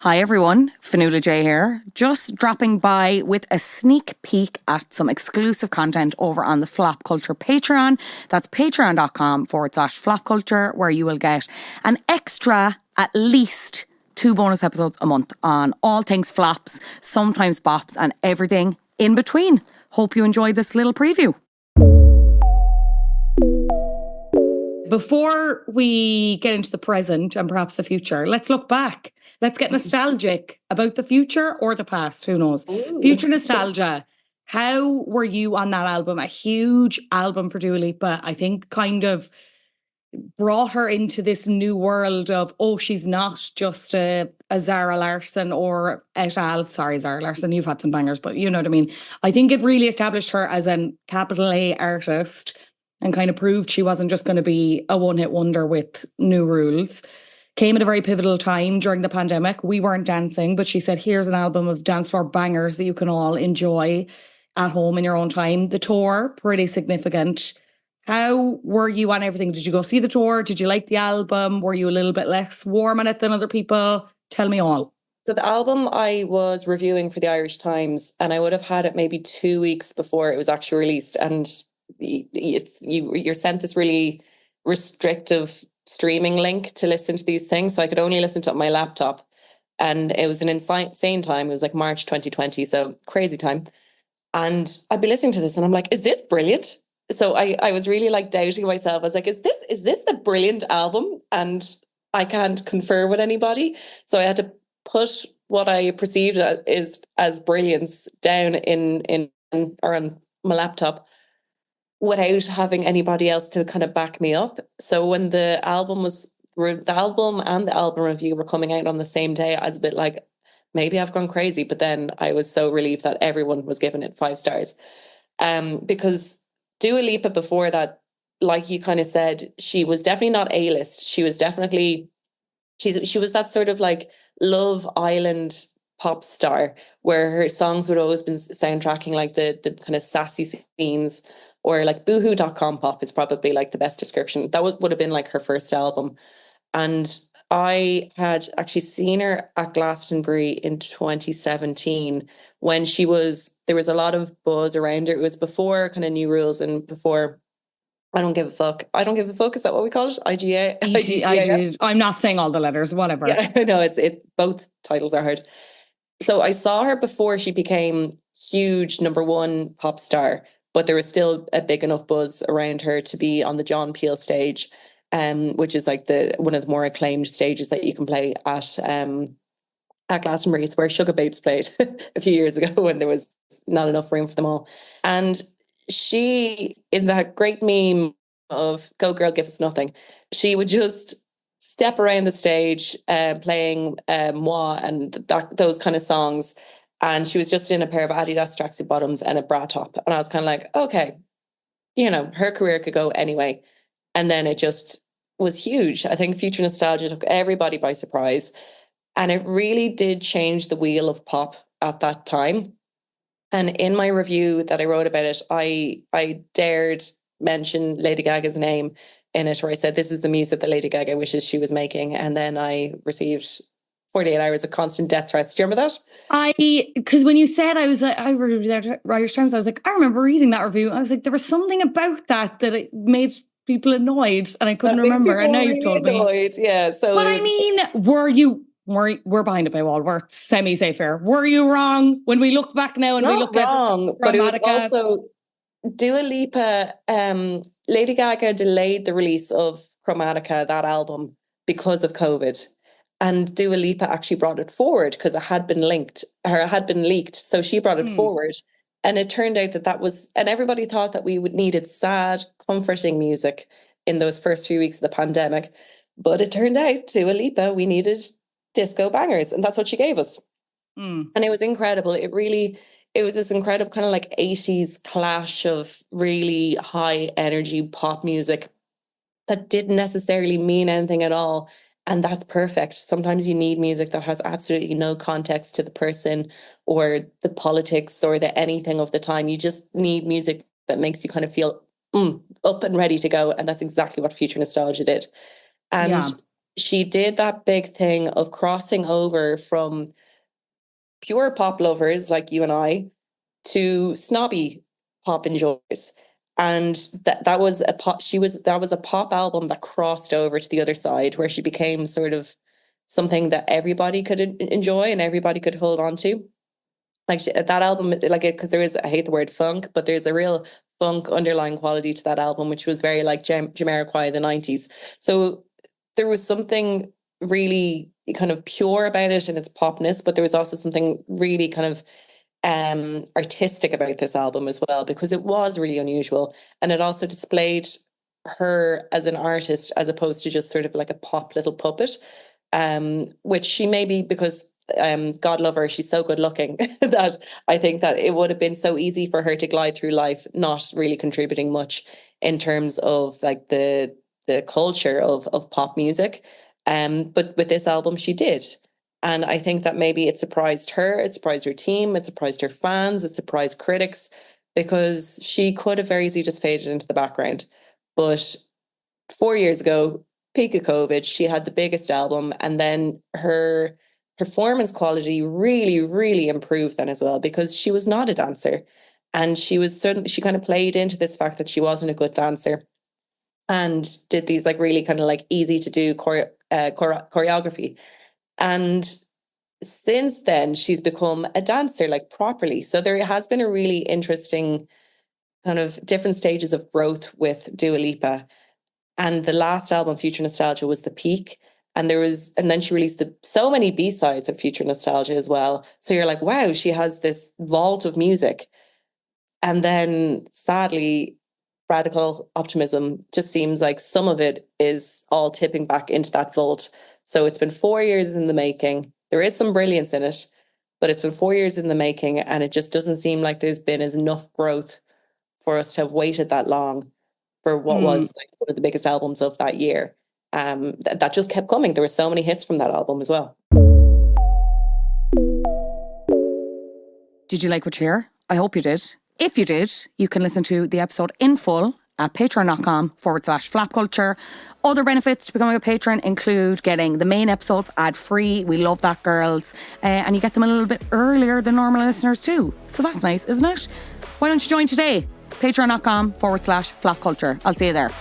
Hi everyone, Fionnuala J here, just dropping by with a sneak peek at some exclusive content over on the Flop Culture Patreon. That's patreon.com/flopculture, where you will get an extra, at least 2 bonus episodes a month on all things flops, sometimes bops, and everything in between. Hope you enjoyed this little preview. Before we get into the present and perhaps the future, let's look back. Let's get nostalgic about the future or the past. Who knows? Ooh. Future nostalgia. How were you on that album? A huge album for Dua Lipa. I think kind of brought her into this new world of, oh, she's not just a Zara Larsson or et al. Sorry, Zara Larsson, you've had some bangers, but you know what I mean. I think it really established her as a capital A artist and kind of proved she wasn't just going to be a one-hit wonder with new rules. Came at a very pivotal time during the pandemic. We weren't dancing, but she said, here's an album of dance floor bangers that you can all enjoy at home in your own time. The tour, pretty significant. How were you on everything? Did you go see the tour? Did you like the album? Were you a little bit less warm on it than other people? Tell me all. So the album I was reviewing for the Irish Times, and I would have had it maybe 2 weeks before it was actually released. And you're sent this really restrictive streaming link to listen to these things, so I could only listen to it on my laptop, and it was an insane time. It was like March 2020, so crazy time, and I'd be listening to this and I'm like, is this brilliant? So I was really like doubting myself. I was like, is this a brilliant album? And I can't confer with anybody, so I had to put what I perceived as brilliance down in or on my laptop without having anybody else to kind of back me up. So when the album and the album review were coming out on the same day, I was a bit like, maybe I've gone crazy. But then I was so relieved that everyone was giving it 5 stars. Because Dua Lipa before that, like you kind of said, she was definitely not A-list. She was definitely, she was that sort of like Love Island pop star, where her songs would always been soundtracking like the kind of sassy scenes, or like boohoo.com pop is probably like the best description. That would have been like her first album. And I had actually seen her at Glastonbury in 2017 when there was a lot of buzz around her. It was before kind of New Rules and before I Don't Give a Fuck. I Don't Give a Fuck, is that what we call it? IGA? I'm not saying all the letters, whatever. Yeah, I know, it both titles are hard. So I saw her before she became huge #1 pop star, but there was still a big enough buzz around her to be on the John Peel stage, which is like one of the more acclaimed stages that you can play at Glastonbury. It's where Sugar Babes played a few years ago when there was not enough room for them all. And she, in that great meme of "Go Girl, Give Us Nothing," she would just step around the stage playing Moi and those kind of songs. And she was just in a pair of Adidas tracksuit bottoms and a bra top. And I was kind of like, okay, her career could go anyway. And then it just was huge. I think Future Nostalgia took everybody by surprise. And it really did change the wheel of pop at that time. And in my review that I wrote about it, I dared mention Lady Gaga's name in it, where I said, this is the music that Lady Gaga wishes she was making. And then I received 48 hours of constant death threats. Do you remember that? Because when you said, I reviewed that at Irish Times, I was like, I remember reading that review. I was like, there was something about that it made people annoyed, and I couldn't remember. And now you've told me. Yeah. So, but I mean, we're behind a paywall. We're semi-safe here. Were you wrong when we look back now and we look wrong, at but it was also Dua Lipa. Lady Gaga delayed the release of Chromatica, that album, because of COVID. And Dua Lipa actually brought it forward because it had been leaked. So she brought it forward. And it turned out that was, and everybody thought that we needed sad, comforting music in those first few weeks of the pandemic. But it turned out, Dua Lipa, we needed disco bangers. And that's what she gave us. And it was incredible. It was this incredible kind of like 80s clash of really high energy pop music that didn't necessarily mean anything at all. And that's perfect. Sometimes you need music that has absolutely no context to the person or the politics or the anything of the time. You just need music that makes you kind of feel up and ready to go. And that's exactly what Future Nostalgia did. And she did that big thing of crossing over from pure pop lovers like you and I to snobby pop enjoyers. And that was a pop, that was a pop album that crossed over to the other side, where she became sort of something that everybody could enjoy and everybody could hold on to. Like that album, like it, because there is, I hate the word funk, but there's a real funk underlying quality to that album, which was very like Jamiroquai of the 90s. So there was something really kind of pure about it in its popness, but there was also something really kind of artistic about this album as well, because it was really unusual, and it also displayed her as an artist as opposed to just sort of like a pop little puppet, which she may be, because God love her, she's so good looking that I think that it would have been so easy for her to glide through life not really contributing much in terms of like the culture of pop music, but with this album she did. And I think that maybe it surprised her, it surprised her team, it surprised her fans, it surprised critics, because she could have very easily just faded into the background. But 4 years ago, peak of COVID, she had the biggest album, and then her performance quality really, really improved then as well, because she was not a dancer. And she kind of played into this fact that she wasn't a good dancer, and did these like really kind of like easy to do choreography. And since then, she's become a dancer, like properly. So there has been a really interesting kind of different stages of growth with Dua Lipa. And the last album, Future Nostalgia, was the peak. And then she released so many B-sides of Future Nostalgia as well. So you're like, wow, she has this vault of music. And then sadly, Radical Optimism just seems like some of it is all tipping back into that vault. So it's been 4 years in the making. There is some brilliance in it, but it's been 4 years in the making, and it just doesn't seem like there's been enough growth for us to have waited that long for what was like one of the biggest albums of that year. That just kept coming. There were so many hits from that album as well. Did you like what you hear? I hope you did. If you did, you can listen to the episode in full at patreon.com/flapculture. Other benefits to becoming a patron include getting the main episodes ad-free. We love that, girls. And you get them a little bit earlier than normal listeners too. So that's nice, isn't it? Why don't you join today? Patreon.com/flapculture. I'll see you there.